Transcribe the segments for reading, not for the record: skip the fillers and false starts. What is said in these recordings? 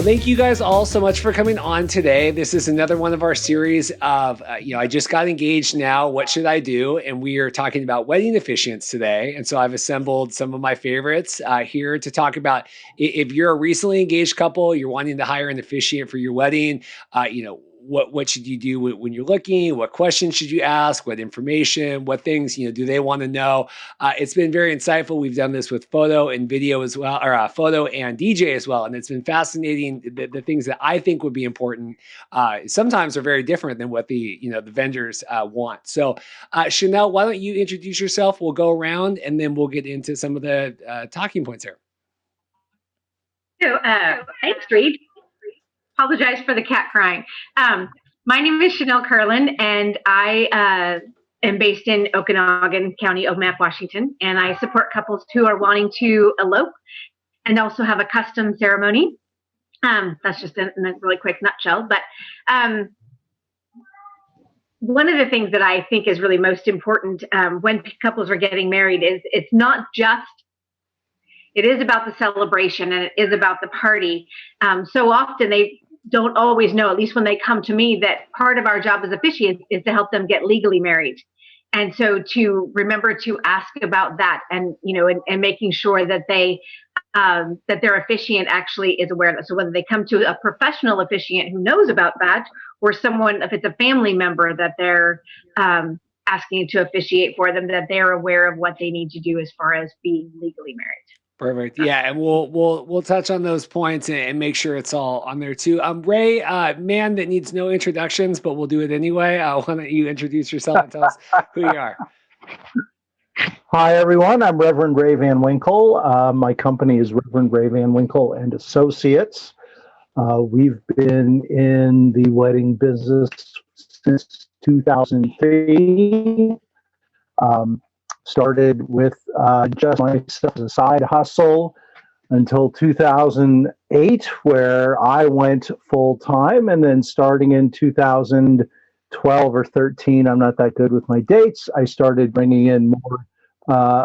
Well, thank you guys all so much for coming on today. This is another one of our series of, I just got engaged now. What should I do? And we are talking about wedding officiants today. And so I've assembled some of my favorites here to talk about if you're a recently engaged couple, you're wanting to hire an officiant for your wedding, what should you do when you're looking? What questions should you ask? What information? What things do they want to know? It's been very insightful. We've done this with photo and video as well, or photo and DJ as well, and it's been fascinating. The things that I think would be important sometimes are very different than what the vendors want. So, Chanelle, why don't you introduce yourself? We'll go around and then we'll get into some of the talking points here. So, thanks, Reed. Apologize for the cat crying. My name is Chanelle Carlin, and I am based in Okanagan County, Omak, Washington, and I support couples who are wanting to elope and also have a custom ceremony. That's just in a really quick nutshell. But one of the things that I think is really most important when couples are getting married is it is about the celebration and it is about the party. So often they don't always know, at least when they come to me, that part of our job as officiants is to help them get legally married. And so to remember to ask about that and making sure that that their officiant actually is aware of that. So whether they come to a professional officiant who knows about that, or someone, if it's a family member that they're asking to officiate for them, that they're aware of what they need to do as far as being legally married. Perfect. Yeah, and we'll touch on those points and make sure it's all on there too. Ray, man that needs no introductions, but we'll do it anyway. Why don't you introduce yourself and tell us who you are? Hi, everyone. I'm Reverend Ray Van Winkle. My company is Reverend Ray Van Winkle and Associates. We've been in the wedding business since 2003. Started with just myself as a side hustle until 2008, where I went full time. And then starting in 2012 or 13, I'm not that good with my dates, I started bringing in more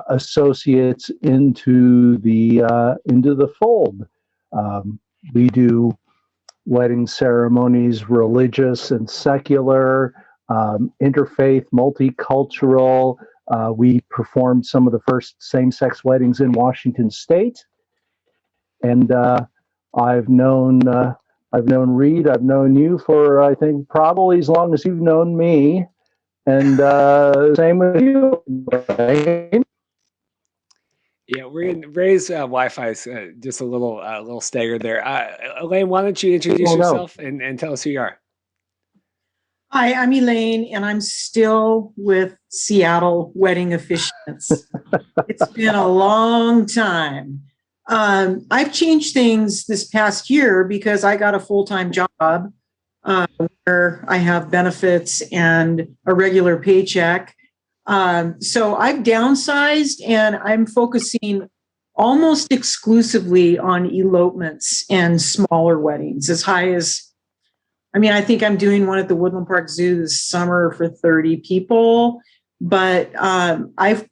associates into the fold. We do wedding ceremonies, religious and secular, interfaith, multicultural. We performed some of the first same-sex weddings in Washington State, and I've known Reed. I've known you for I think probably as long as you've known me, and same with you, right? Yeah, we're in Ray's Wi-Fi is just a little staggered there. Elaine, why don't you introduce yourself and tell us who you are? Hi, I'm Elaine, and I'm still with Seattle Wedding Officiants. It's been a long time. I've changed things this past year because I got a full-time job where I have benefits and a regular paycheck. So I've downsized, and I'm focusing almost exclusively on elopements and smaller weddings, I think I'm doing one at the Woodland Park Zoo this summer for 30 people, but I've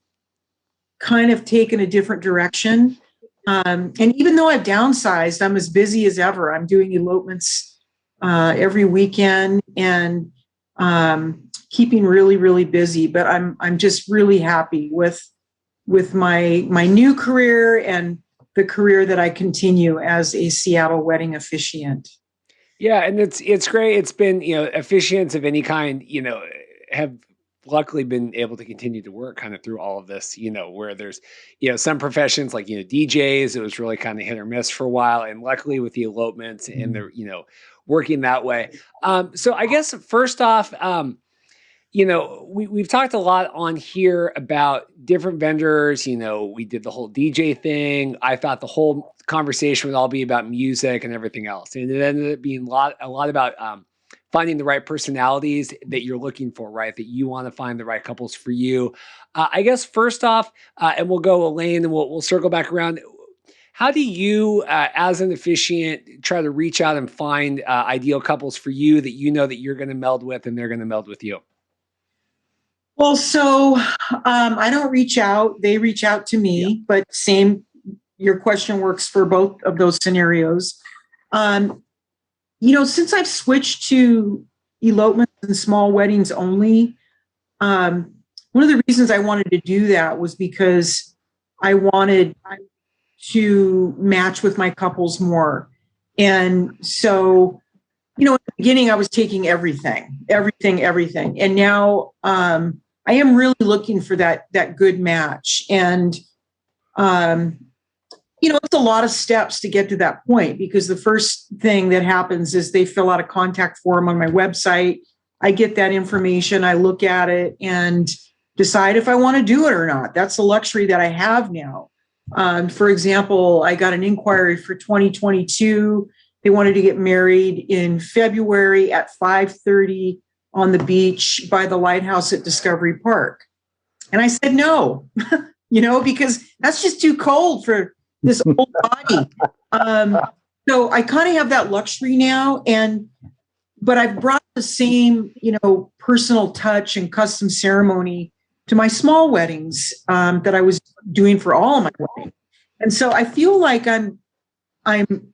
kind of taken a different direction. And even though I've downsized, I'm as busy as ever. I'm doing elopements every weekend and keeping really, really busy. But I'm just really happy with my new career and the career that I continue as a Seattle wedding officiant. Yeah, and it's great. It's been, officiants of any kind, have luckily been able to continue to work kind of through all of this, where there's, some professions like, DJs, it was really kind of hit or miss for a while. And luckily with the elopements and the, working that way. So I guess first off, we've talked a lot on here about different vendors. We did the whole DJ thing. I thought the whole conversation would all be about music and everything else. And it ended up being a lot about finding the right personalities that you're looking for, right? That you want to find the right couples for you. I guess first off, and we'll go Elaine and we'll circle back around. How do you, as an officiant, try to reach out and find ideal couples for you that that you're going to meld with and they're going to meld with you? Well, so I don't reach out. They reach out to me, but your question works for both of those scenarios. Since I've switched to elopements and small weddings only, one of the reasons I wanted to do that was because I wanted to match with my couples more. And so, in the beginning, I was taking everything. And now I am really looking for that good match. And, it's a lot of steps to get to that point, because the first thing that happens is they fill out a contact form on my website. I get that information, I look at it and decide if I want to do it or not. That's the luxury that I have now. For example, I got an inquiry for 2022. They wanted to get married in February at 5:30 on the beach by the lighthouse at Discovery Park. And I said no, because that's just too cold for this old body. So I kind of have that luxury now. But I've brought the same, personal touch and custom ceremony to my small weddings that I was doing for all of my weddings. And so I feel like I'm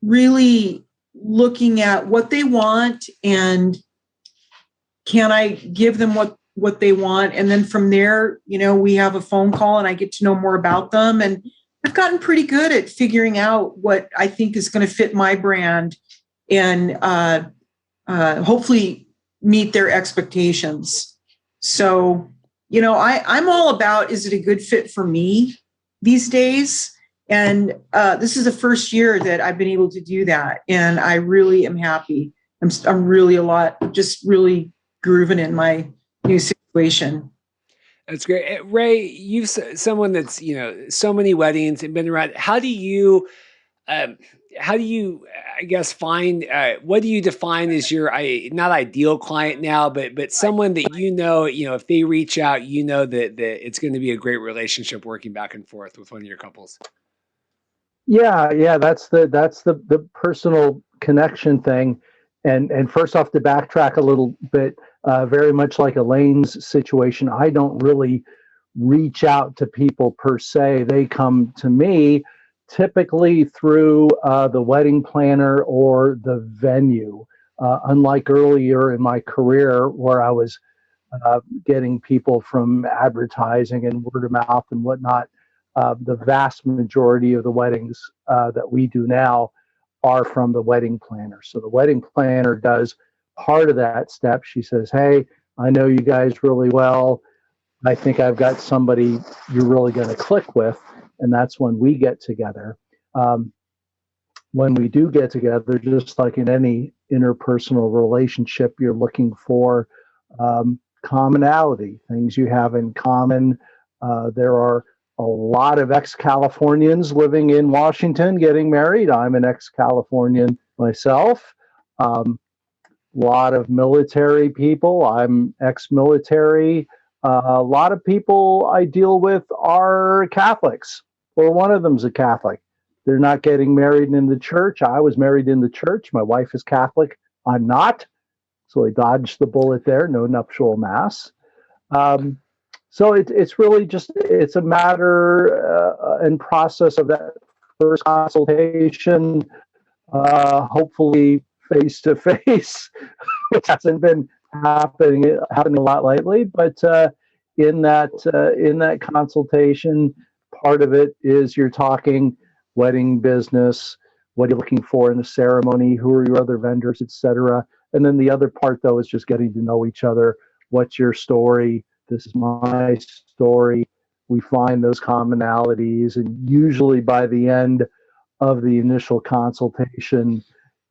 really looking at what they want, and can I give them what they want? And then from there, we have a phone call and I get to know more about them. And I've gotten pretty good at figuring out what I think is going to fit my brand and hopefully meet their expectations. So, I'm all about, is it a good fit for me these days? And this is the first year that I've been able to do that. And I really am happy. I'm really really grooving in my new situation. That's great. Ray, you've someone that's, so many weddings and been around. How do you, I guess, find, what do you define as your, not ideal client now, but someone that, if they reach out, that it's going to be a great relationship working back and forth with one of your couples? Yeah, that's the personal connection thing. And first off, to backtrack a little bit, very much like Elaine's situation, I don't really reach out to people per se. They come to me typically through the wedding planner or the venue. Unlike earlier in my career where I was getting people from advertising and word of mouth and whatnot, the vast majority of the weddings that we do now are from the wedding planner. So the wedding planner does part of that step. She says, hey, I know you guys really well. I think I've got somebody you're really going to click with. And that's when we get together. When we do get together, just like in any interpersonal relationship, you're looking for commonality, things you have in common. There are a lot of ex-Californians living in Washington getting married. I'm an ex-Californian myself. A lot of military people. I'm ex-military. A lot of people I deal with are Catholics, or one of them's a Catholic. They're not getting married in the church. I was married in the church. My wife is Catholic. I'm not. So I dodged the bullet there. No nuptial mass. So it's really just, it's a matter and process of that first consultation, hopefully face to face, which hasn't been happening a lot lately. But in that consultation, part of it is you're talking wedding business, what are you looking for in the ceremony, who are your other vendors, etc. And then the other part, though, is just getting to know each other. What's your story? This is my story. We find those commonalities, and usually by the end of the initial consultation,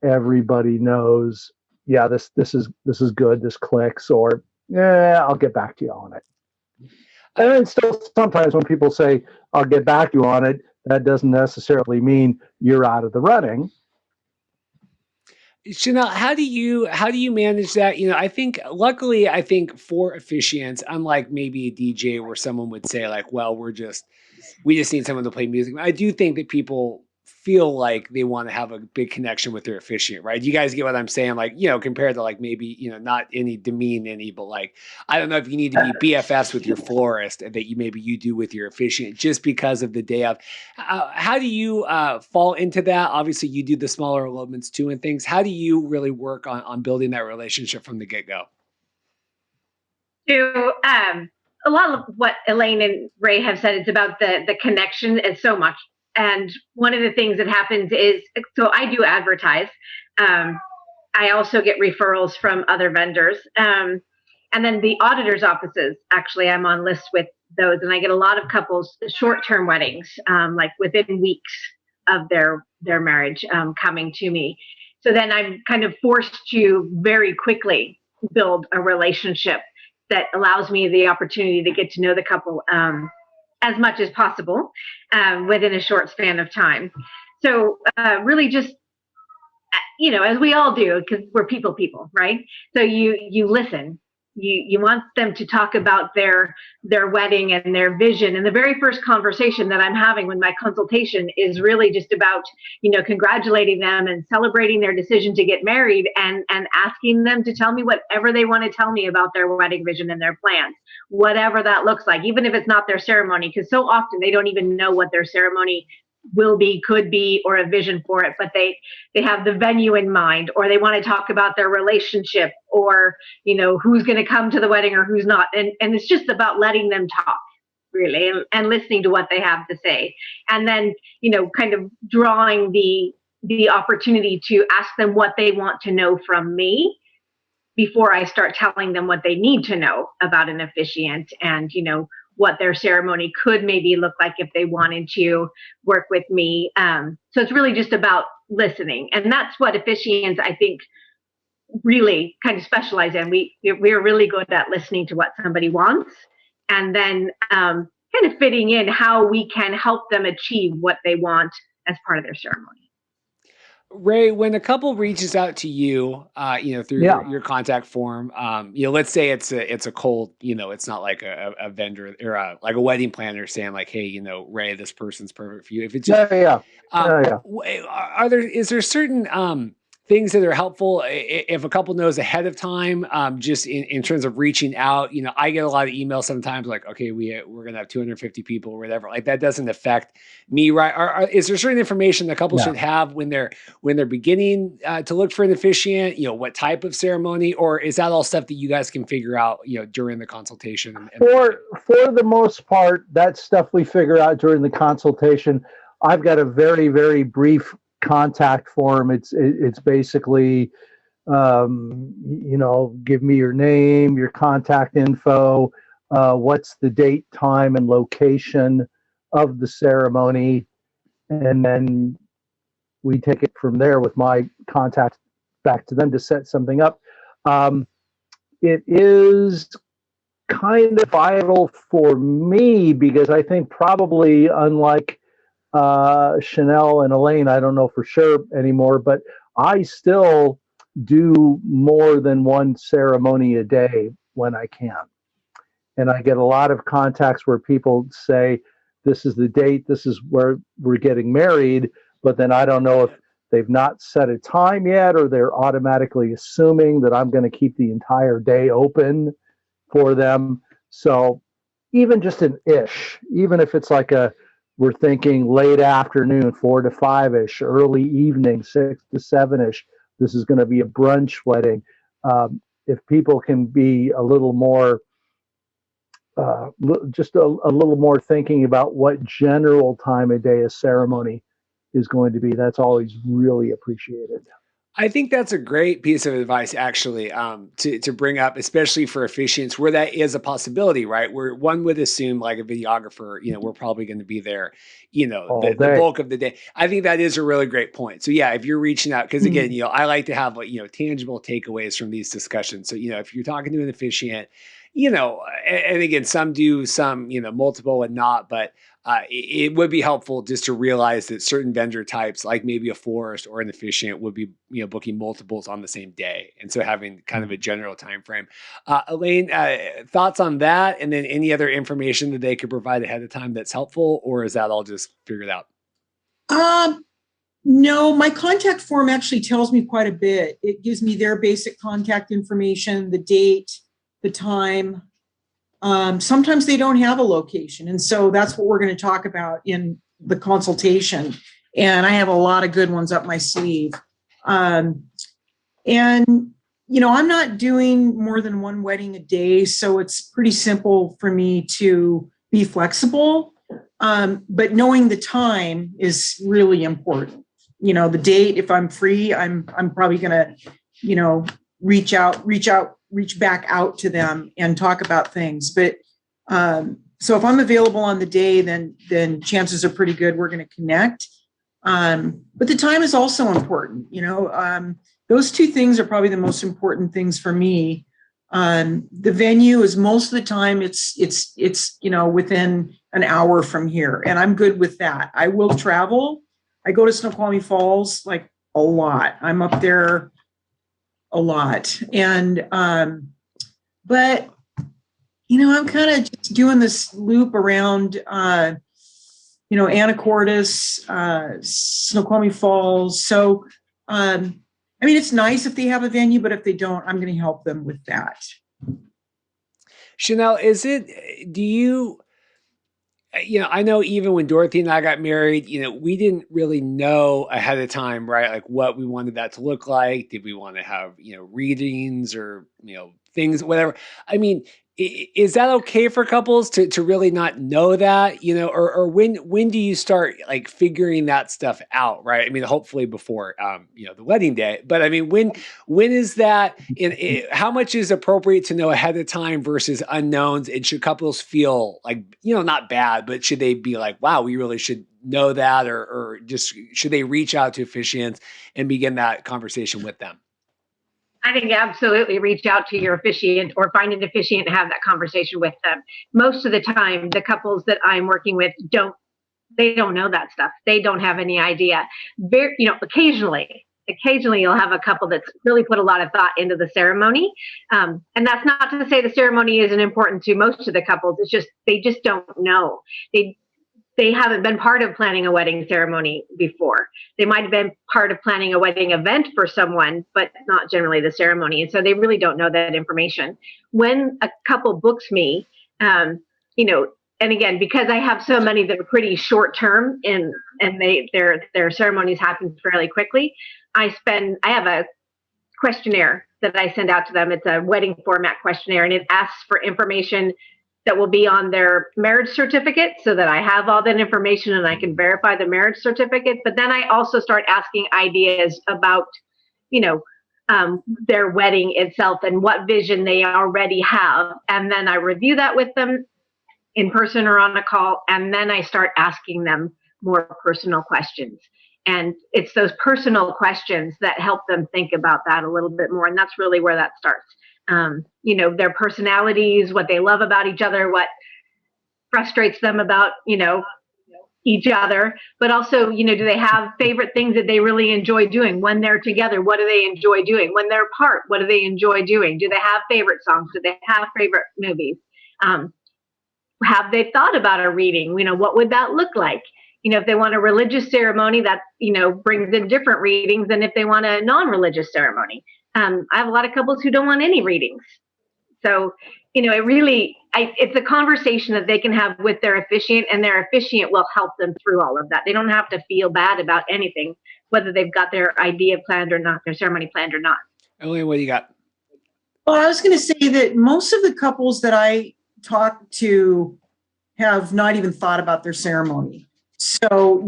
everybody knows, yeah, this is good, this clicks, or yeah, I'll get back to you on it. And then still, sometimes when people say, I'll get back to you on it, that doesn't necessarily mean you're out of the running. Chanelle, how do you manage that? Luckily, I think for officiants, unlike maybe a DJ where someone would say like, well, we just need someone to play music. I do think that people feel like they want to have a big connection with their officiant, right? You guys get what I'm saying? Like, compared to like maybe, not any demean any, but like, I don't know if you need to be BFFs with your florist that you do with your officiant just because of the day of. How do you fall into that? Obviously, you do the smaller elopements too and things. How do you really work on building that relationship from the get-go? So, a lot of what Elaine and Ray have said is about the connection. It's so much. And one of the things that happens is, so I do advertise. I also get referrals from other vendors. And then the auditor's offices, actually, I'm on lists with those. And I get a lot of couples, short-term weddings, like within weeks of their marriage, coming to me. So then I'm kind of forced to very quickly build a relationship that allows me the opportunity to get to know the couple as much as possible within a short span of time. So really just, as we all do, because we're people, right? So you listen. You want them to talk about their wedding and their vision. And the very first conversation that I'm having with my consultation is really just about, congratulating them and celebrating their decision to get married, and asking them to tell me whatever they want to tell me about their wedding vision and their plans, whatever that looks like, even if it's not their ceremony, because so often they don't even know what their ceremony will be, could be, or a vision for it, but they have the venue in mind, or they want to talk about their relationship, or who's going to come to the wedding or who's not, and it's just about letting them talk, really, and listening to what they have to say, and then kind of drawing the opportunity to ask them what they want to know from me before I start telling them what they need to know about an officiant, and what their ceremony could maybe look like if they wanted to work with me. So it's really just about listening. And that's what officiants, I think, really kind of specialize in. We're really good at listening to what somebody wants, and then kind of fitting in how we can help them achieve what they want as part of their ceremony. Ray, when a couple reaches out to you, through your contact form, let's say it's a cold, it's not like a vendor or like a wedding planner saying like, hey, Ray, this person's perfect for you. If it's just, is there certain things that are helpful if a couple knows ahead of time, just in terms of reaching out? I get a lot of emails sometimes like, okay, we're going to have 250 people or whatever. Like that doesn't affect me, right? Is there certain information that couples should have when they're beginning to look for an officiant, what type of ceremony, or is that all stuff that you guys can figure out, during the consultation? For the most part, that's stuff we figure out during the consultation. I've got a very, very brief contact form. It's basically, give me your name, your contact info, what's the date, time, and location of the ceremony, and then we take it from there with my contact back to them to set something up. It is kind of vital for me because I think probably unlike Chanelle and Elaine, I don't know for sure anymore, but I still do more than one ceremony a day when I can. And I get a lot of contacts where people say, this is the date, this is where we're getting married, but then I don't know if they've not set a time yet, or they're automatically assuming that I'm going to keep the entire day open for them. So even just an ish, even if it's like we're thinking late afternoon, 4 to 5-ish, early evening, 6 to 7-ish. This is going to be a brunch wedding. If people can be a little more, just a little more thinking about what general time of day a ceremony is going to be, that's always really appreciated. I think that's a great piece of advice, actually, to bring up, especially for officiants where that is a possibility, right? Where one would assume, like a videographer, we're probably going to be there, the bulk of the day. I think that is a really great point. So yeah, if you're reaching out, because again, I like to have tangible takeaways from these discussions. So if you're talking to an officiant, and again, some do, some multiple and not, but it would be helpful just to realize that certain vendor types, like maybe a florist or an officiant, would be booking multiples on the same day, and so having kind of a general time frame. Elaine, thoughts on that, and then any other information that they could provide ahead of time that's helpful, or is that all just figured out? No, my contact form actually tells me quite a bit. It gives me their basic contact information, the date, the time. Sometimes they don't have a location. And so that's what we're going to talk about in the consultation. And I have a lot of good ones up my sleeve. And, I'm not doing more than one wedding a day. So it's pretty simple for me to be flexible. But knowing the time is really important. The date, if I'm free, I'm probably going to, reach back out to them and talk about things. But so if I'm available on the day, then chances are pretty good we're going to connect. But the time is also important. Those two things are probably the most important things for me. The venue is most of the time it's within an hour from here, and I'm good with that. I will travel. I go to Snoqualmie Falls like a lot. I'm up there a lot, and but I'm kind of just doing this loop around Anacortes, Snoqualmie Falls. So it's nice if they have a venue, but if they don't, I'm going to help them with that. Chanelle, I know even when Dorothy and I got married, we didn't really know ahead of time, right? Like what we wanted that to look like. Did we want to have, readings or, things, whatever. I mean, is that okay for couples to really not know that, or when do you start like figuring that stuff out? Right. I mean, hopefully before, the wedding day, but I mean, when is that how much is appropriate to know ahead of time versus unknowns? And should couples feel like, not bad, but should they be like, wow, we really should know that, or just should they reach out to officiants and begin that conversation with them? I think absolutely reach out to your officiant or find an officiant and have that conversation with them. Most of the time, the couples that I'm working with don't know that stuff. They don't have any idea. Occasionally you'll have a couple that's really put a lot of thought into the ceremony. And that's not to say the ceremony isn't important to most of the couples. It's just, they just don't know. They haven't been part of planning a wedding ceremony before. They might have been part of planning a wedding event for someone, but not generally the ceremony. And so they really don't know that information. When a couple books me, and again, because I have so many that are pretty short term and their ceremonies happen fairly quickly, I have a questionnaire that I send out to them. It's a wedding format questionnaire, and it asks for information that will be on their marriage certificate so that I have all that information and I can verify the marriage certificate. But then I also start asking ideas about, their wedding itself and what vision they already have. And then I review that with them in person or on a call. And then I start asking them more personal questions. And it's those personal questions that help them think about that a little bit more. And that's really where that starts. Their personalities, what they love about each other, what frustrates them about, each other, but also, do they have favorite things that they really enjoy doing when they're together? What do they enjoy doing when they're apart? What do they enjoy doing? Do they have favorite songs? Do they have favorite movies? Have they thought about a reading? What would that look like? If they want a religious ceremony, that, brings in different readings than if they want a non-religious ceremony. I have a lot of couples who don't want any readings. So, it's a conversation that they can have with their officiant, and their officiant will help them through all of that. They don't have to feel bad about anything, whether they've got their idea planned or not, their ceremony planned or not. Elaine, what do you got? Well, I was going to say that most of the couples that I talk to have not even thought about their ceremony. So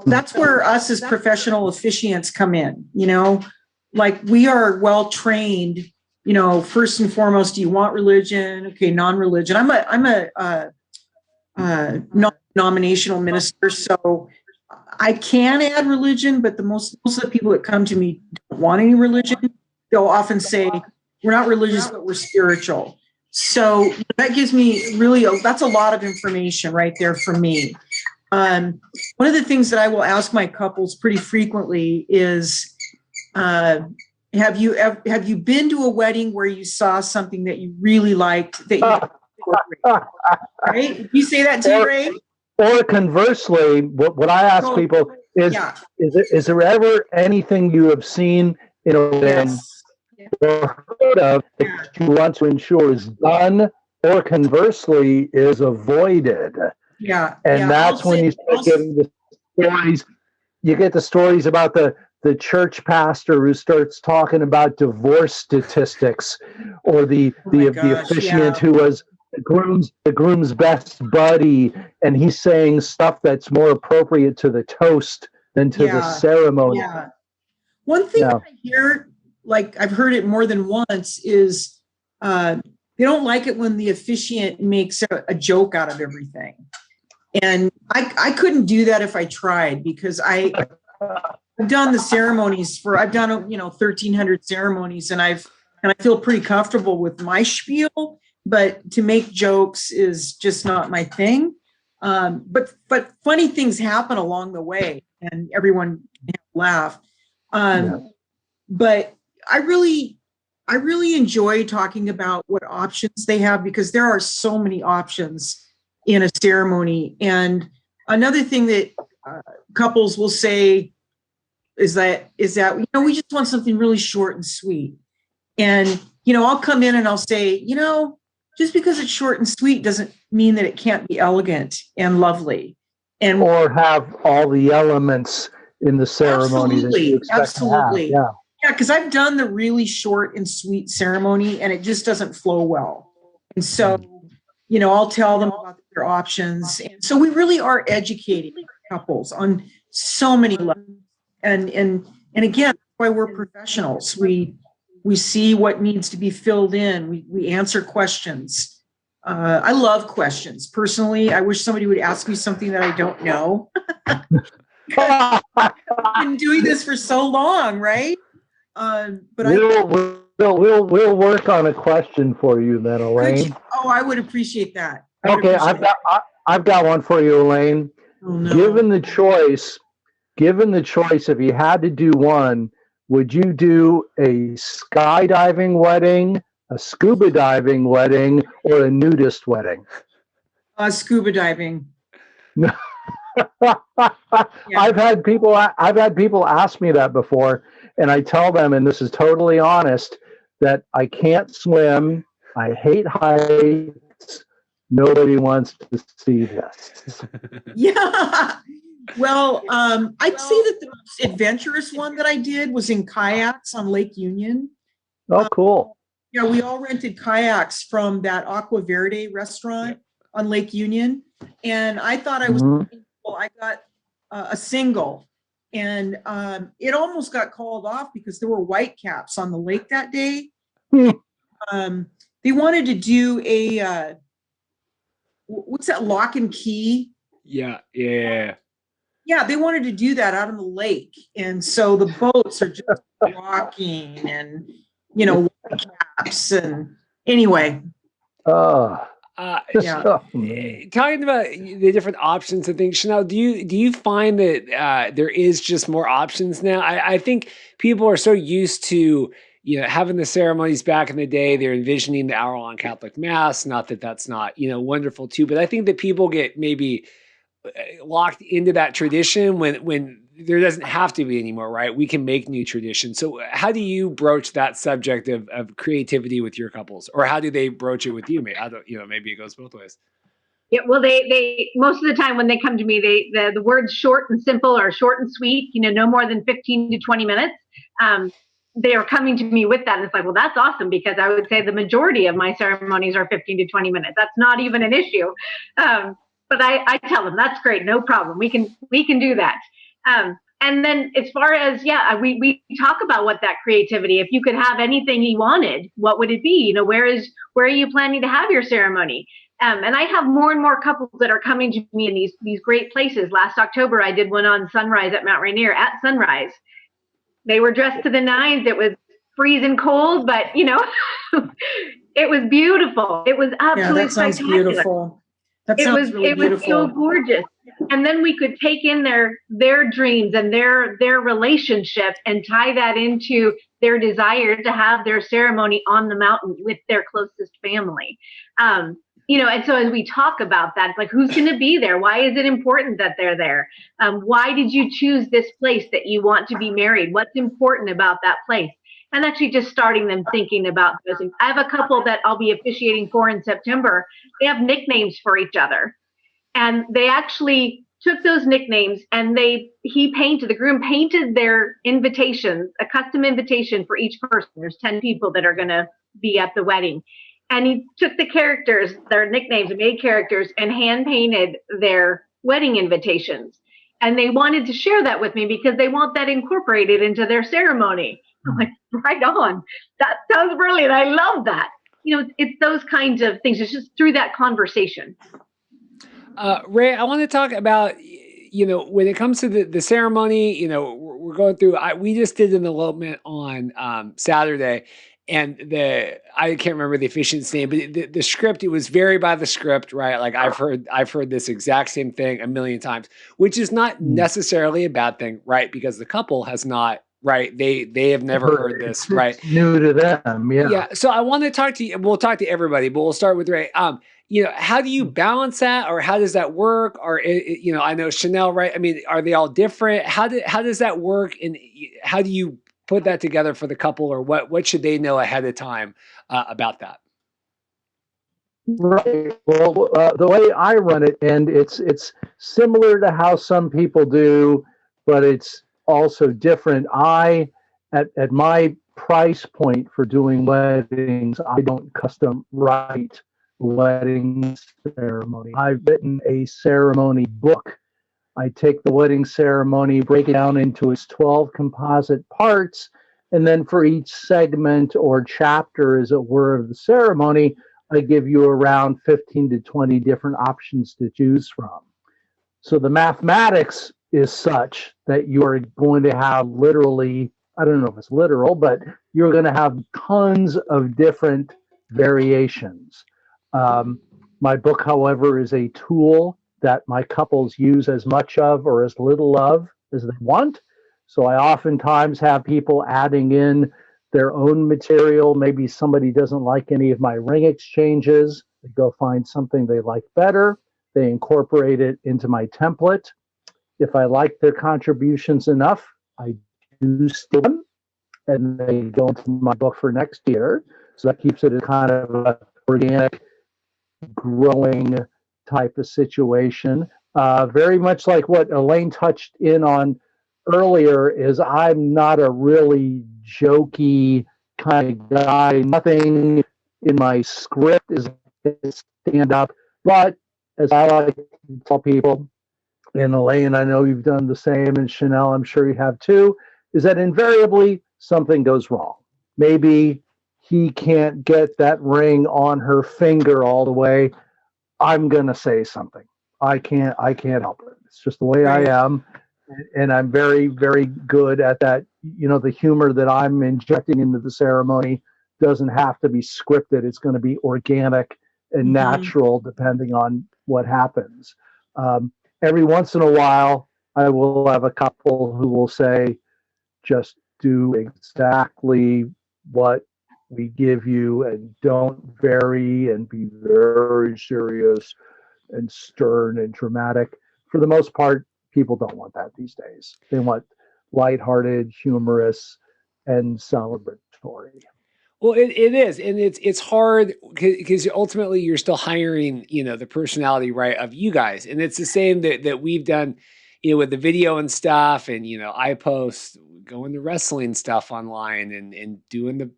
that's where us as professional officiants come in, like we are well trained, first and foremost, do you want religion? Okay. Non-religion. I'm a non-denominational minister. So I can add religion, but most of the people that come to me don't want any religion. They'll often say, we're not religious, but we're spiritual. So that gives me that's a lot of information right there for me. One of the things that I will ask my couples pretty frequently is, have you been to a wedding where you saw something that you really liked that you right? You say that to Ray? Or conversely, what I ask people, Is there ever anything you have seen in a wedding or heard of that you want to ensure is done, or conversely is avoided? And that's when you start getting the stories. You get the stories about the church pastor who starts talking about divorce statistics, or the officiant who was the groom's best buddy, and he's saying stuff that's more appropriate to the toast than to the ceremony. One thing I hear, like I've heard it more than once, is they don't like it when the officiant makes a joke out of everything. And I couldn't do that if I tried, because I've done the ceremonies I've done 1,300 ceremonies, and I feel pretty comfortable with my spiel, but to make jokes is just not my thing. But funny things happen along the way, and everyone laugh. But I really enjoy talking about what options they have, because there are so many options in a ceremony. And another thing that couples will say is that we just want something really short and sweet. And I'll come in and I'll say, just because it's short and sweet doesn't mean that it can't be elegant and lovely, or have all the elements in the ceremony that you expect to have. Yeah, because I've done the really short and sweet ceremony and it just doesn't flow well. And so I'll tell them about their options. And so we really are educating couples on so many levels. And again, that's why we're professionals. We see what needs to be filled in. We answer questions. I love questions. Personally, I wish somebody would ask me something that I don't know. I've been doing this for so long, right? But we'll work on a question for you then, Elaine. I would appreciate that. I've got one for you, Elaine. Oh, no. Given the choice, if you had to do one, would you do a skydiving wedding, a scuba diving wedding, or a nudist wedding? Scuba diving. I've had people ask me that before, and I tell them, and this is totally honest, that I can't swim, I hate heights, nobody wants to see this. Yeah. Well, I'd say that the most adventurous one that I did was in kayaks on Lake Union. Oh, cool. We all rented kayaks from that Aqua Verde restaurant on Lake Union. And I thought I was, I got a single, and it almost got called off because there were white caps on the lake that day. They wanted to do a, what's that, lock and key? Yeah. Yeah, they wanted to do that out on the lake. And so the boats are just rocking and, white caps. And anyway. Talking about the different options and things, Chanelle, do you find that there is just more options now? I think people are so used to having the ceremonies back in the day. They're envisioning the hour-long Catholic Mass. Not that that's not wonderful too, but I think that people get maybe locked into that tradition when there doesn't have to be anymore, right? We can make new traditions. So how do you broach that subject of creativity with your couples, or how do they broach it with you? Maybe it goes both ways. Yeah, well, they most of the time when they come to me, the words short and simple or short and sweet, no more than 15 to 20 minutes. They are coming to me with that. And it's like, well, that's awesome, because I would say the majority of my ceremonies are 15 to 20 minutes. That's not even an issue. But I tell them, that's great, no problem. We can do that. And then as far as, we talk about what that creativity, if you could have anything you wanted, what would it be? Where are you planning to have your ceremony? And I have more and more couples that are coming to me in these great places. Last October, I did one on Sunrise at Mount Rainier at sunrise. They were dressed to the nines. It was freezing cold, but it was beautiful. It was absolutely that sounds spectacular. Beautiful. It was so gorgeous. And then we could take in their dreams and their relationship and tie that into their desire to have their ceremony on the mountain with their closest family. And so as we talk about that, it's like, who's going to be there? Why is it important that they're there? Why did you choose this place that you want to be married? What's important about that place? And actually just starting them thinking about those things. I have a couple that I'll be officiating for in September. They have nicknames for each other. And they actually took those nicknames and the groom painted their invitations, a custom invitation for each person. There's 10 people that are going to be at the wedding. And he took the characters, their nicknames, and made characters and hand painted their wedding invitations. And they wanted to share that with me because they want that incorporated into their ceremony. I'm like, right on. That sounds brilliant. I love that. It's those kinds of things. It's just through that conversation. Ray, I want to talk about, when it comes to the ceremony, we're going through, we just did an elopement on Saturday, and I can't remember the officiant's name, but the script, it was very by the script, right? Like I've heard this exact same thing a million times, which is not necessarily a bad thing, right? Because the couple has not, right? They have never heard this, right? It's new to them, yeah. Yeah. So I want to talk to you. We'll talk to everybody, but we'll start with Ray. How do you balance that, or how does that work? Or I know Chanelle, right? I mean, are they all different? How does that work, and how do you put that together for the couple, or what should they know ahead of time about that? Right. Well, the way I run it, and it's similar to how some people do, but it's also different. At my price point for doing weddings, I don't custom write wedding ceremony. I've written a ceremony book. I take the wedding ceremony, break it down into its 12 composite parts, and then for each segment or chapter, as it were, of the ceremony, I give you around 15 to 20 different options to choose from. So the mathematics is such that you are going to have literally, I don't know if it's literal, but you're going to have tons of different variations. My book, however, is a tool that my couples use as much of or as little of as they want. So I oftentimes have people adding in their own material. Maybe somebody doesn't like any of my ring exchanges. They go find something they like better. They incorporate it into my template. If I like their contributions enough, I do steal them, and they go into my book for next year. So that keeps it a kind of an organic, growing type of situation. Very much like what Elaine touched in on earlier, is I'm not a really jokey kind of guy. Nothing in my script is stand up. But as I like to tell people, and Elaine, I know you've done the same, and Chanelle, I'm sure you have too, is that invariably something goes wrong. Maybe he can't get that ring on her finger all the way. I'm going to say something. I can't help it. It's just the way I am. And I'm very, very good at that. The humor that I'm injecting into the ceremony doesn't have to be scripted. It's going to be organic and natural, depending on what happens. Every once in a while, I will have a couple who will say, just do exactly what we give you and don't vary, and be very serious and stern and dramatic. For the most part, people don't want that these days. They want lighthearted, humorous, and celebratory. Well, it is, and it's hard because ultimately you're still hiring, the personality, right, of you guys, and it's the same that we've done, with the video and stuff, and I post going to wrestling stuff online and doing the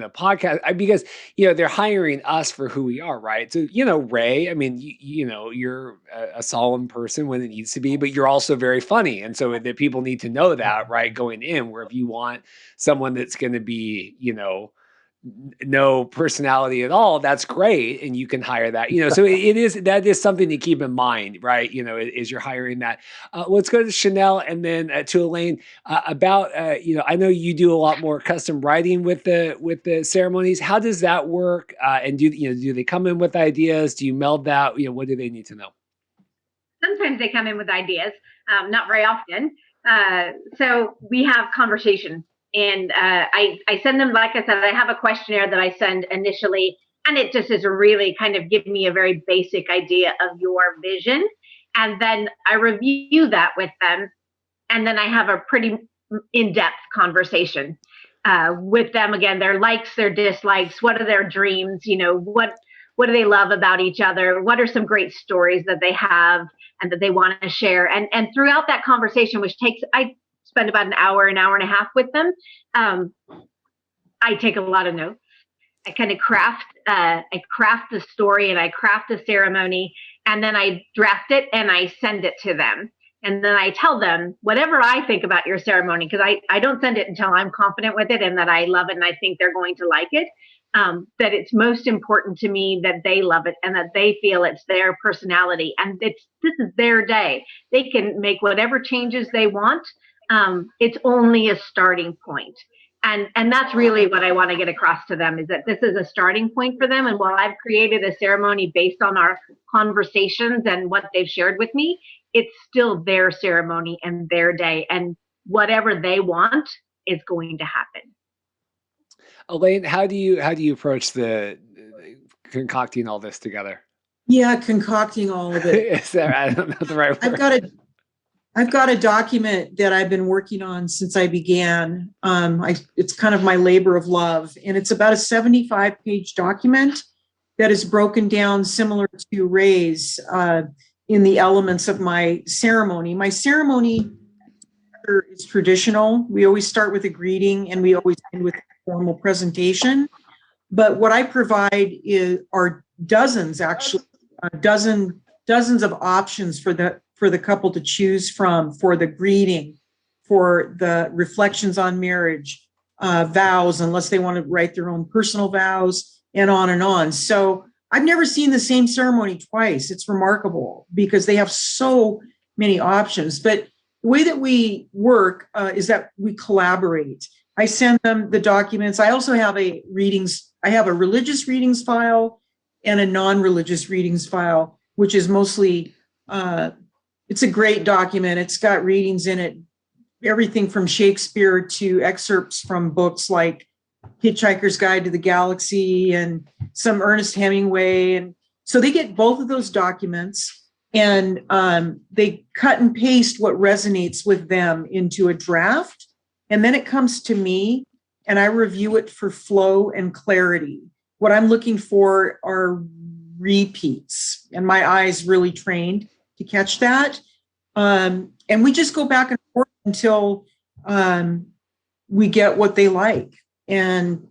podcast, because they're hiring us for who we are, right? So Ray, I mean, you're a solemn person when it needs to be, but you're also very funny, and so that people need to know that, right, going in. Where if you want someone that's going to be no personality at all, that's great, and you can hire that. So that is something to keep in mind, right? Is you're hiring that. Let's go to Chanelle, and then to Elaine about I know you do a lot more custom writing with the ceremonies. How does that work? And do they come in with ideas? Do you meld that? What do they need to know? Sometimes they come in with ideas, not very often. So we have conversations. And I send them, like I said, I have a questionnaire that I send initially And it just is really kind of give me a very basic idea of your vision. And then I review that with them. And then I have a pretty in-depth conversation with them. Again, their likes, their dislikes, what are their dreams, what do they love about each other? What are some great stories that they have and that they want to share? And throughout that conversation, which I spend about an hour and a half with them, I take a lot of notes. I kind of craft the story, and I craft the ceremony, and then I draft it and I send it to them. And then I tell them whatever I think about your ceremony, because I don't send it until I'm confident with it and that I love it and I think they're going to like it. That it's most important to me that they love it and that they feel it's their personality, and this is their day. They can make whatever changes they want. It's only a starting point. And that's really what I want to get across to them, is that this is a starting point for them. And while I've created a ceremony based on our conversations and what they've shared with me, it's still their ceremony and their day. And whatever they want is going to happen. Elaine, how do you approach the concocting all this together? Yeah, concocting all of it. Is there, I don't know the right word. I've got a document that I've been working on since I began. It's kind of my labor of love, and it's about a 75-page document that is broken down similar to Ray's in the elements of my ceremony. My ceremony is traditional. We always start with a greeting, and we always end with a formal presentation. But what I provide are dozens, actually, dozens of options for the couple to choose from, for the greeting, for the reflections on marriage, vows, unless they want to write their own personal vows, and on and on. So I've never seen the same ceremony twice. It's remarkable because they have so many options. But the way that we work is that we collaborate. I send them the documents. I also have I have a religious readings file and a non-religious readings file, which is mostly, it's a great document. It's got readings in it, everything from Shakespeare to excerpts from books like Hitchhiker's Guide to the Galaxy and some Ernest Hemingway. And so they get both of those documents, and they cut and paste what resonates with them into a draft. And then it comes to me and I review it for flow and clarity. What I'm looking for are repeats, and my eye's really trained to catch that. And we just go back and forth until we get what they like. And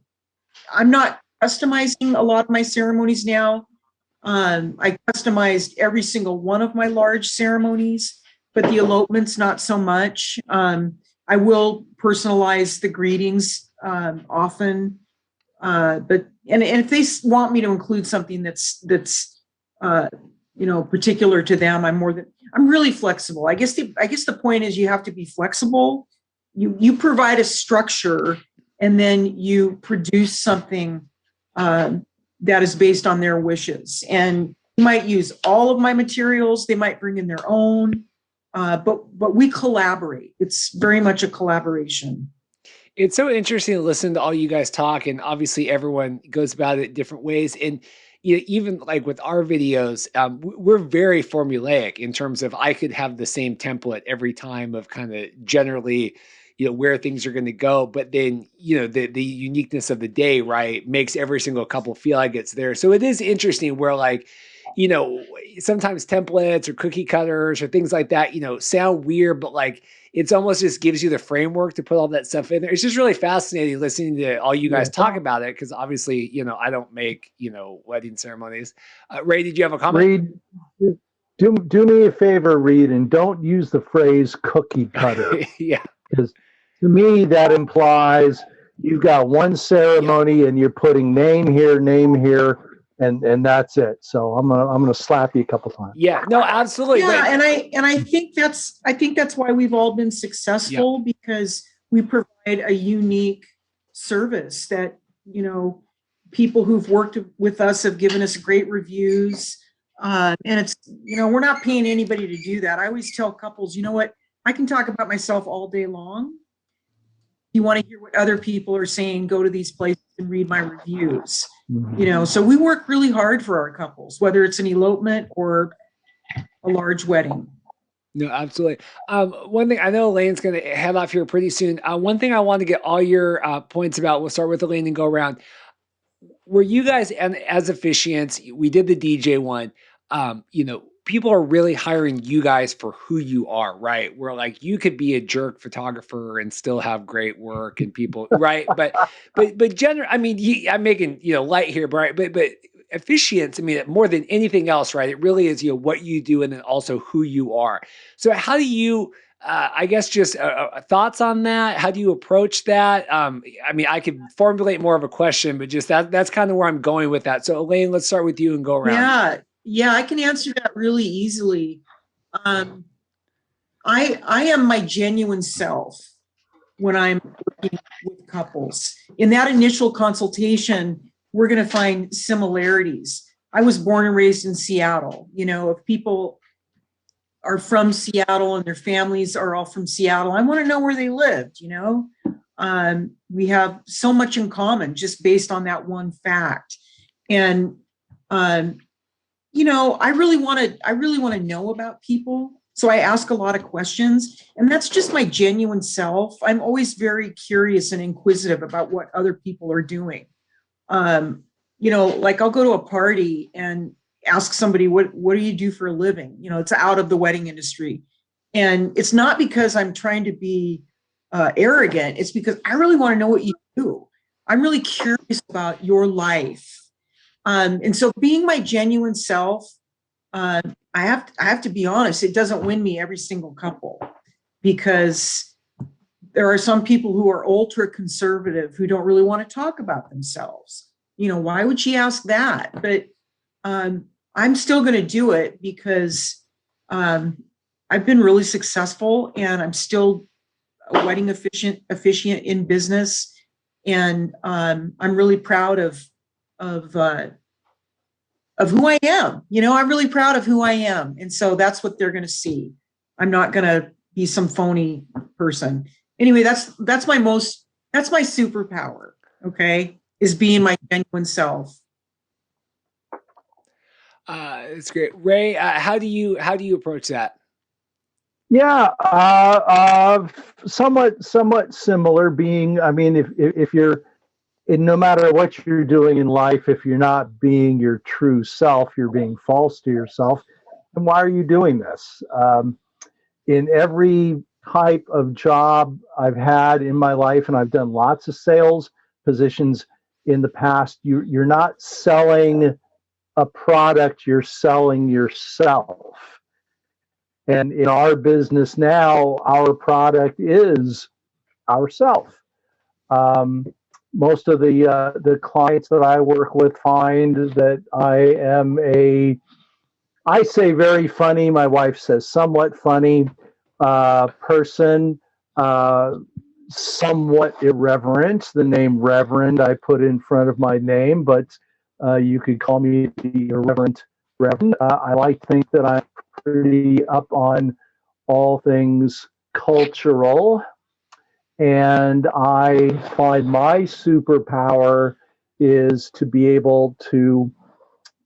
I'm not customizing a lot of my ceremonies now. I customized every single one of my large ceremonies, but the elopements, not so much. I will personalize the greetings often, but if they want me to include something that's particular to them, I'm really flexible. I guess the point is you have to be flexible. You provide a structure, and then you produce something that is based on their wishes. And you might use all of my materials. They might bring in their own. But we collaborate. It's very much a collaboration. It's so interesting to listen to all you guys talk, and obviously everyone goes about it different ways. And even like with our videos, we're very formulaic in terms of I could have the same template every time of kind of generally, where things are going to go. But then, the uniqueness of the day, right, makes every single couple feel like it's there. So it is interesting where like, sometimes templates or cookie cutters or things like that, sound weird, but like it's almost just gives you the framework to put all that stuff in there. It's just really fascinating listening to all you guys talk about it, because obviously, I don't make, wedding ceremonies. Ray, did you have a comment? Reed, do me a favor, Reed, and don't use the phrase cookie cutter. Yeah. Because to me, that implies you've got one ceremony and you're putting name here, and that's it. So I'm gonna slap you a couple times. Yeah, no, absolutely. Yeah, and I think that's why we've all been successful, because we provide a unique service that people who've worked with us have given us great reviews, and it's we're not paying anybody to do that. I always tell couples, you know what, I can talk about myself all day long. you want to hear what other people are saying, go to these places and read my reviews. You know, so we work really hard for our couples, whether it's an elopement or a large wedding. No, absolutely. One thing I know Elaine's going to head off here pretty soon. One thing I want to get all your points about. We'll start with Elaine and go around. Were you guys, and as officiants, we did the DJ one. You know, people are really hiring you guys for who you are, right? Where like you could be a jerk photographer and still have great work, and people, right? But generally, I mean, I'm making light here, but officiants, I mean, more than anything else, right? It really is what you do, and then also who you are. So how do you? I guess just thoughts on that. How do you approach that? I mean, I could formulate more of a question, but just that's kind of where I'm going with that. So Elaine, let's start with you and go around. Yeah, I can answer that really easily. I am my genuine self when I'm working with couples. In that initial consultation, we're going to find similarities. I was born and raised in Seattle. You know, if people are from Seattle and their families are all from Seattle, I want to know where they lived. You know, we have so much in common just based on that one fact. And you know, I really want to know about people. So I ask a lot of questions, and that's just my genuine self. I'm always very curious and inquisitive about what other people are doing. You know, like I'll go to a party and ask somebody, what do you do for a living? You know, it's out of the wedding industry. And it's not because I'm trying to be arrogant. It's because I really want to know what you do. I'm really curious about your life. And so being my genuine self, I have to be honest, it doesn't win me every single couple, because there are some people who are ultra conservative who don't really want to talk about themselves. You know, why would she ask that? But I'm still going to do it because I've been really successful, and I'm still a wedding officiant in business. And I'm really proud of who I am. You know, I'm really proud of who I am. And so that's what they're going to see. I'm not going to be some phony person. Anyway, that's my superpower. Okay. Is being my genuine self. It's great. Ray, how do you approach that? Yeah, somewhat similar. Being, I mean, if you're, no matter what you're doing in life, if you're not being your true self, you're being false to yourself. And why are you doing this? In every type of job I've had in my life, and I've done lots of sales positions in the past, you're not selling a product, you're selling yourself. And in our business now, our product is ourself. Most of the clients that I work with find that I am I say very funny, my wife says somewhat funny person, somewhat irreverent. The name Reverend I put in front of my name, but you could call me the irreverent Reverend. I like to think that I'm pretty up on all things cultural. And I find my superpower is to be able to,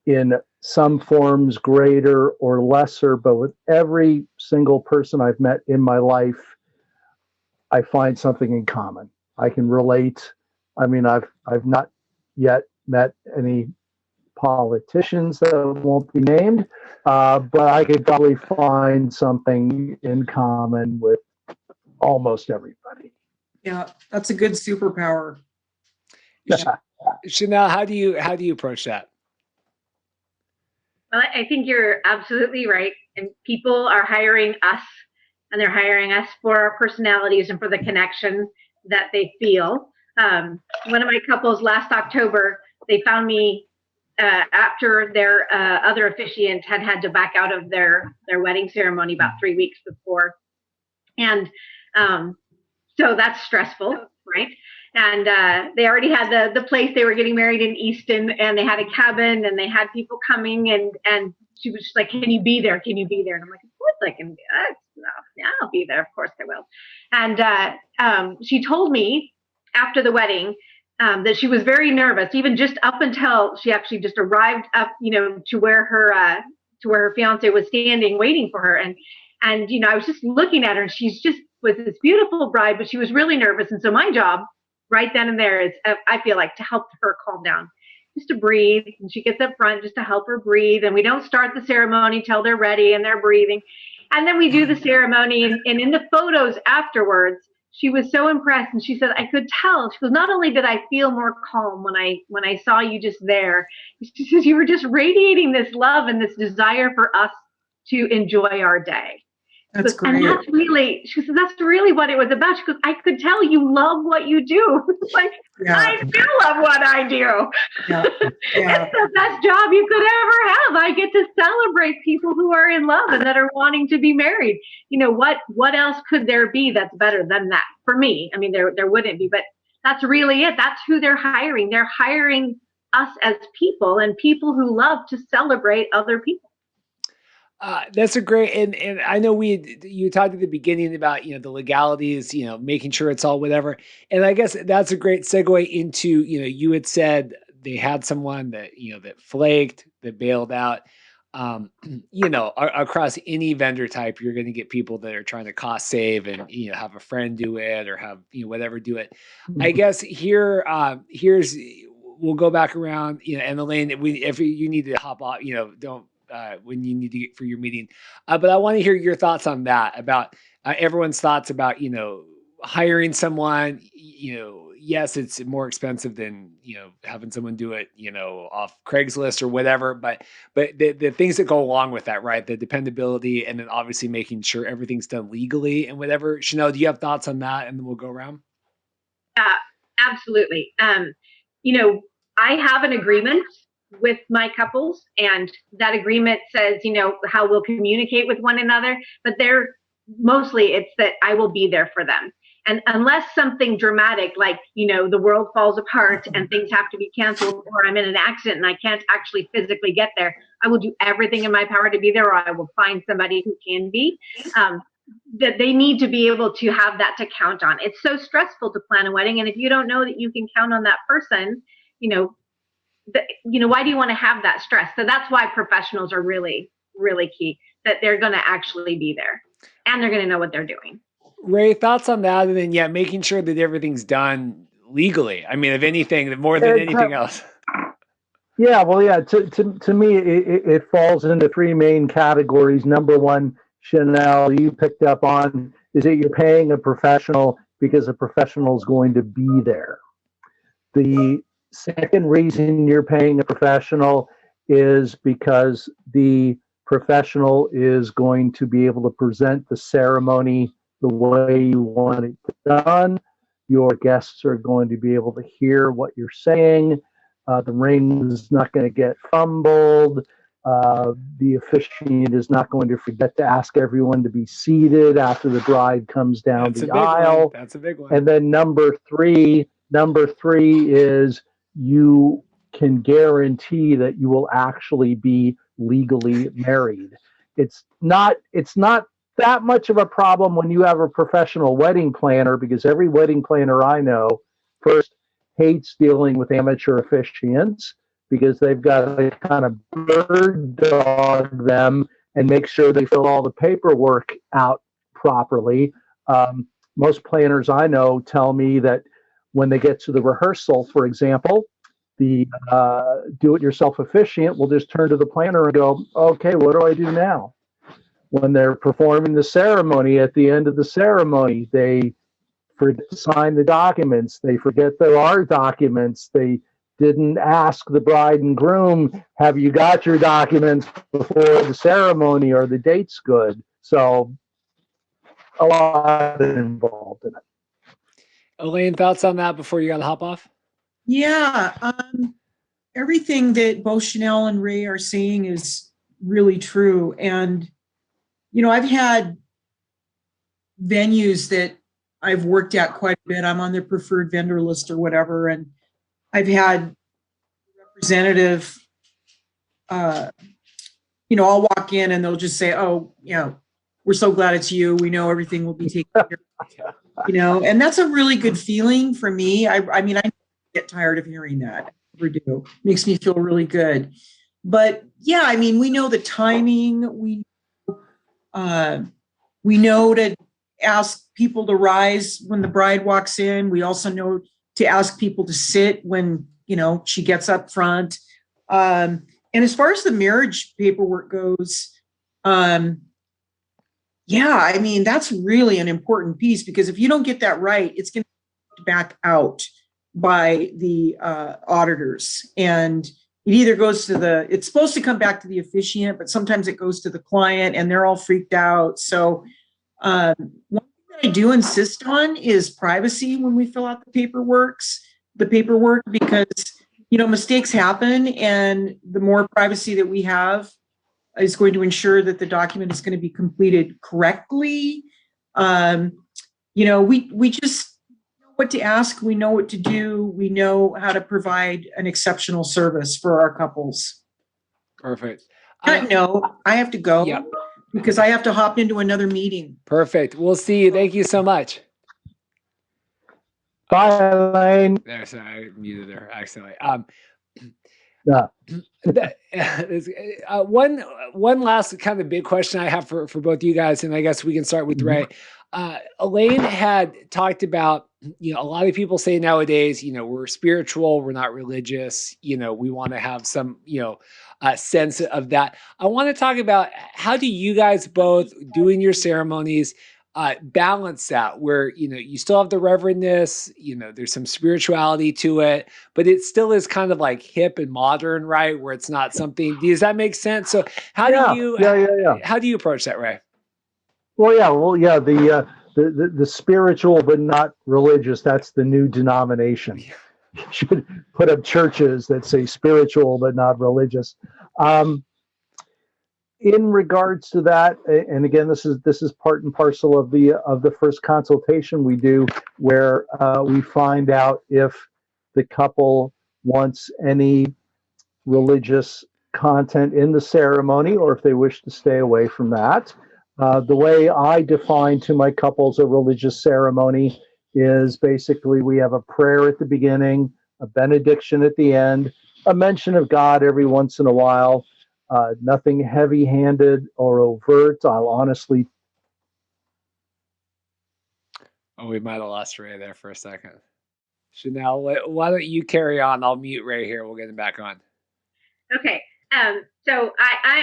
in some forms greater or lesser, but with every single person I've met in my life, I find something in common. I can relate. I mean, I've not yet met any politicians that won't be named, but I could probably find something in common with almost everybody. Yeah, that's a good superpower. Chanelle, how do you approach that? Well, I think you're absolutely right. And people are hiring us, and they're hiring us for our personalities and for the connection that they feel. One of my couples last October, they found me after their other officiant had to back out of their wedding ceremony about 3 weeks before. And so that's stressful, right? And they already had the place. They were getting married in Easton, and they had a cabin, and they had people coming, and she was just like, can you be there? Can you be there? And I'm like, what I can, yeah, I'll be there. Of course I will. And she told me after the wedding that she was very nervous, even just up until she actually just arrived up, to where her fiance was standing waiting for her. And I was just looking at her, and she's just was this beautiful bride, but she was really nervous. And so my job right then and there is, I feel like, to help her calm down, just to breathe. And she gets up front just to help her breathe. And we don't start the ceremony till they're ready and they're breathing. And then we do the ceremony. And in the photos afterwards, she was so impressed. And she said, I could tell. She goes, not only did I feel more calm when I saw you just there, she says, you were just radiating this love and this desire for us to enjoy our day. That's great. And that's really, she said, that's really what it was about. She goes, I could tell you love what you do. Like, yeah. I do love what I do. Yeah. Yeah. It's the best job you could ever have. I get to celebrate people who are in love and that are wanting to be married. What else could there be that's better than that for me? I mean, there wouldn't be, but that's really it. That's who they're hiring. They're hiring us as people and people who love to celebrate other people. That's a great, and I know you talked at the beginning about, the legalities, making sure it's all whatever. And I guess that's a great segue into, you had said they had someone that, that flaked, that bailed out. Across any vendor type, you're going to get people that are trying to cost save and, have a friend do it or have, whatever do it. I guess here's, we'll go back around, and Elaine, if you need to hop off, don't, when you need to get for your meeting. But I want to hear your thoughts on that, about everyone's thoughts about, hiring someone, yes, it's more expensive than, having someone do it, off Craigslist or whatever, but the things that go along with that, right? The dependability, and then obviously making sure everything's done legally and whatever. Chanelle, do you have thoughts on that? And then we'll go around. Absolutely. I have an agreement with my couples, and that agreement says, how we'll communicate with one another, but mostly it's that I will be there for them. And unless something dramatic, like, the world falls apart and things have to be canceled, or I'm in an accident and I can't actually physically get there, I will do everything in my power to be there, or I will find somebody who can be. That they need to be able to have that to count on. It's so stressful to plan a wedding. And if you don't know that you can count on that person, why do you want to have that stress? So that's why professionals are really, really key, that they're going to actually be there and they're going to know what they're doing. Ray, thoughts on that? And then, making sure that everything's done legally. I mean, if anything, more than anything else. Yeah, well, yeah, to me, it falls into three main categories. Number one, Chanelle, you picked up on, is that you're paying a professional because a professional is going to be there. The second reason you're paying a professional is because the professional is going to be able to present the ceremony the way you want it done. Your guests are going to be able to hear what you're saying. The ring is not going to get fumbled. The officiant is not going to forget to ask everyone to be seated after the bride comes down the aisle. That's a big one. And then number three is you can guarantee that you will actually be legally married. It's not that much of a problem when you have a professional wedding planner, because every wedding planner I know first hates dealing with amateur officiants, because they've got to kind of bird dog them and make sure they fill all the paperwork out properly. Most planners I know tell me that when they get to the rehearsal, for example, the do-it-yourself officiant will just turn to the planner and go, okay, what do I do now? When they're performing the ceremony, at the end of the ceremony, they forget to sign the documents. They forget there are documents. They didn't ask the bride and groom, have you got your documents before the ceremony? Are the dates good? So a lot involved in it. Elaine, thoughts on that before you got to hop off? Yeah. Everything that both Chanelle and Ray are saying is really true. And, I've had venues that I've worked at quite a bit. I'm on their preferred vendor list or whatever. And I've had representative, I'll walk in and they'll just say, oh, we're so glad it's you. We know everything will be taken care of, and that's a really good feeling for me. I mean, I get tired of hearing that. I never do. Makes me feel really good. But yeah, I mean, we know the timing. We know to ask people to rise when the bride walks in. We also know to ask people to sit when, she gets up front. And as far as the marriage paperwork goes, yeah, I mean, that's really an important piece, because if you don't get that right, it's going to back out by the auditors. And it either goes to it's supposed to come back to the officiant, but sometimes it goes to the client and they're all freaked out. So one thing that I do insist on is privacy when we fill out the paperwork, because, mistakes happen, and the more privacy that we have is going to ensure that the document is going to be completed correctly. We just know what to ask. We know what to do. We know how to provide an exceptional service for our couples. Perfect. No, I have to go. Yep. Because I have to hop into another meeting. Perfect. We'll see you. Thank you so much. Bye, Elaine. There, sorry, I muted her accidentally. Yeah. One last kind of big question I have for both of you guys, and I guess we can start with Ray. Elaine had talked about, a lot of people say nowadays, we're spiritual, we're not religious, we want to have some, sense of that. I want to talk about, how do you guys both doing your ceremonies balance that, where you still have the reverendness, there's some spirituality to it, but it still is kind of like hip and modern, right? Where it's not something. Does that make sense? So how do you approach that, Ray? Well, yeah. The spiritual but not religious. That's the new denomination. You should put up churches that say spiritual but not religious. In regards to that, and again, this is part and parcel of the first consultation we do, where we find out if the couple wants any religious content in the ceremony, or if they wish to stay away from that. The way I define to my couples a religious ceremony is basically we have a prayer at the beginning, a benediction at the end, a mention of God every once in a while. Nothing heavy-handed or overt. I'll honestly. Oh, we might have lost Ray there for a second. Chanelle, why don't you carry on? I'll mute Ray here. We'll get him back on. Okay. So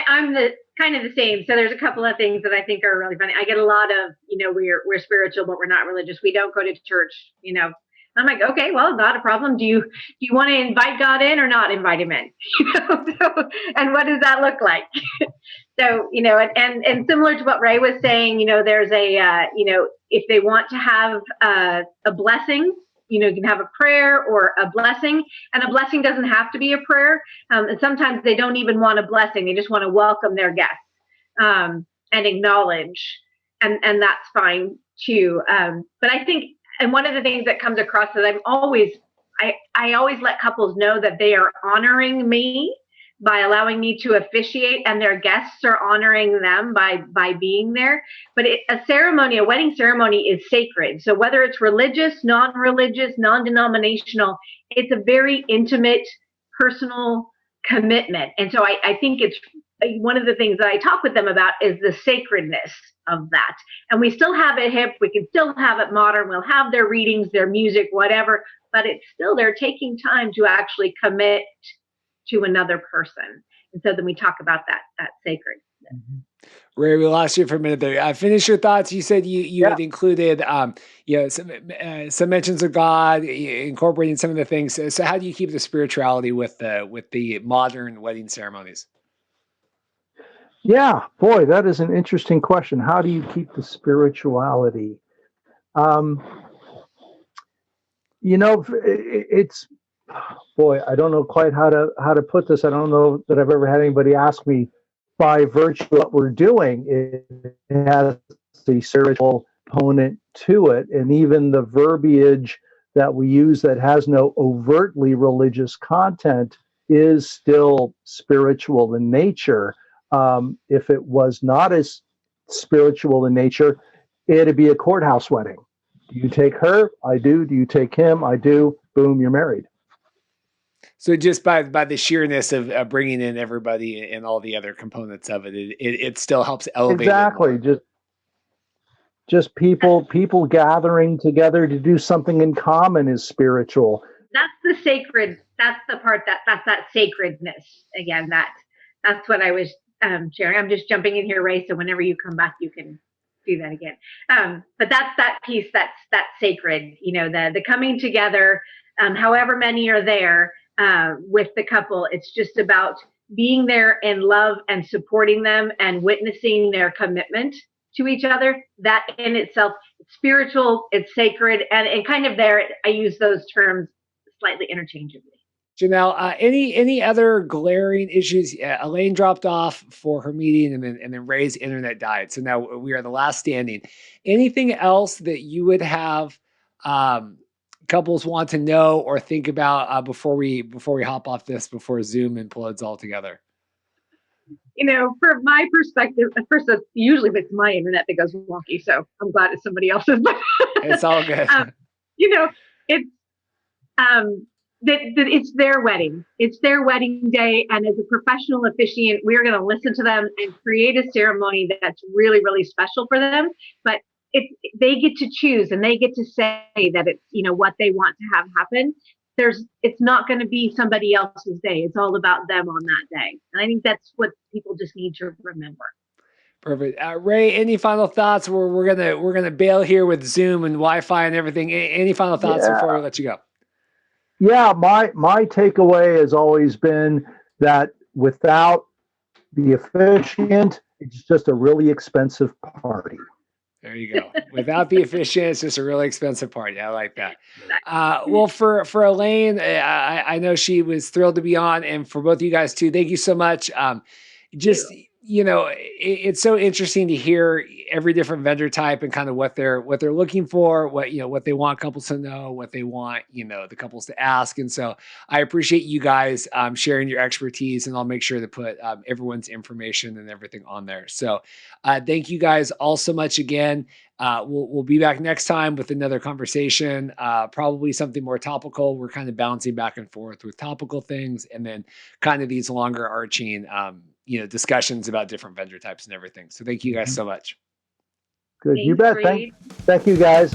I'm the kind of the same. So there's a couple of things that I think are really funny. I get a lot of, we're spiritual, but we're not religious. We don't go to church, I'm like, okay, well, not a problem. Do you want to invite God in or not invite him in? And what does that look like? So, and similar to what Ray was saying, there's if they want to have a blessing, you can have a prayer or a blessing, and a blessing doesn't have to be a prayer. And sometimes they don't even want a blessing. They just want to welcome their guests and acknowledge, and that's fine too. But I think, and one of the things that comes across is I always let couples know that they are honoring me by allowing me to officiate, and their guests are honoring them by being there. But a wedding ceremony is sacred. So whether it's religious, non-religious, non-denominational, it's a very intimate, personal commitment. And so I think it's one of the things that I talk with them about is the sacredness of that. And we still have it hip. We can still have it modern. We'll have their readings, their music, whatever, but it's still, they're taking time to actually commit to another person. And so then we talk about that sacred. Ray, we lost you for a minute there. Finish your thoughts. You said you had included, some mentions of God, incorporating some of the things. So how do you keep the spirituality with the modern wedding ceremonies? Yeah, boy, that is an interesting question. How do you keep the spirituality? It's, boy, I don't know quite how to put this. I don't know that I've ever had anybody ask me, by virtue of what we're doing, it has the spiritual component to it. And even the verbiage that we use that has no overtly religious content is still spiritual in nature. If it was not as spiritual in nature, it'd be a courthouse wedding. Do you take her? I do. Do you take him? I do. Boom, you're married. So just by the sheerness of bringing in everybody and all the other components of it, it still helps elevate exactly. it more. Just people gathering together to do something in common is spiritual. That's the sacred. That's the part that's that sacredness again. That's what I was sharing. I'm just jumping in here, Ray. So whenever you come back, you can do that again. But that's that piece that's sacred. You know, the coming together. However many are there with the couple, it's just about being there in love and supporting them and witnessing their commitment to each other. That in itself, it's spiritual, it's sacred, and kind of there. I use those terms slightly interchangeably. Chanelle, any other glaring issues? Elaine dropped off for her meeting, and then Ray's internet died. So now we are the last standing. Anything else that you would have couples want to know or think about before we hop off this, before Zoom implodes altogether? You know, from my perspective, at first, usually it's my internet that goes wonky. So I'm glad it's somebody else's. It's all good. You know, it's that it's their wedding. It's their wedding day. And as a professional officiant, we're going to listen to them and create a ceremony that's really, really special for them. But they get to choose and they get to say that it's, you know, what they want to have happen. It's not going to be somebody else's day. It's all about them on that day. And I think that's what people just need to remember. Perfect. Ray, any final thoughts? We're gonna bail here with Zoom and Wi-Fi and everything. Any final thoughts before we let you go? Yeah, my takeaway has always been that without the officiant, it's just a really expensive party. There you go. Without the officiant, it's just a really expensive party. I like that. Well, for Elaine, I know she was thrilled to be on, and for both of you guys too, thank you so much. You know, it's so interesting to hear every different vendor type and kind of what they're looking for, what they want couples to know, what they want, the couples to ask. And so I appreciate you guys sharing your expertise, and I'll make sure to put everyone's information and everything on there. So thank you guys all so much again. We'll be back next time with another conversation, probably something more topical. We're kind of bouncing back and forth with topical things, and then kind of these longer arching, discussions about different vendor types and everything. So thank you guys so much. Good. You bet. Thank you guys.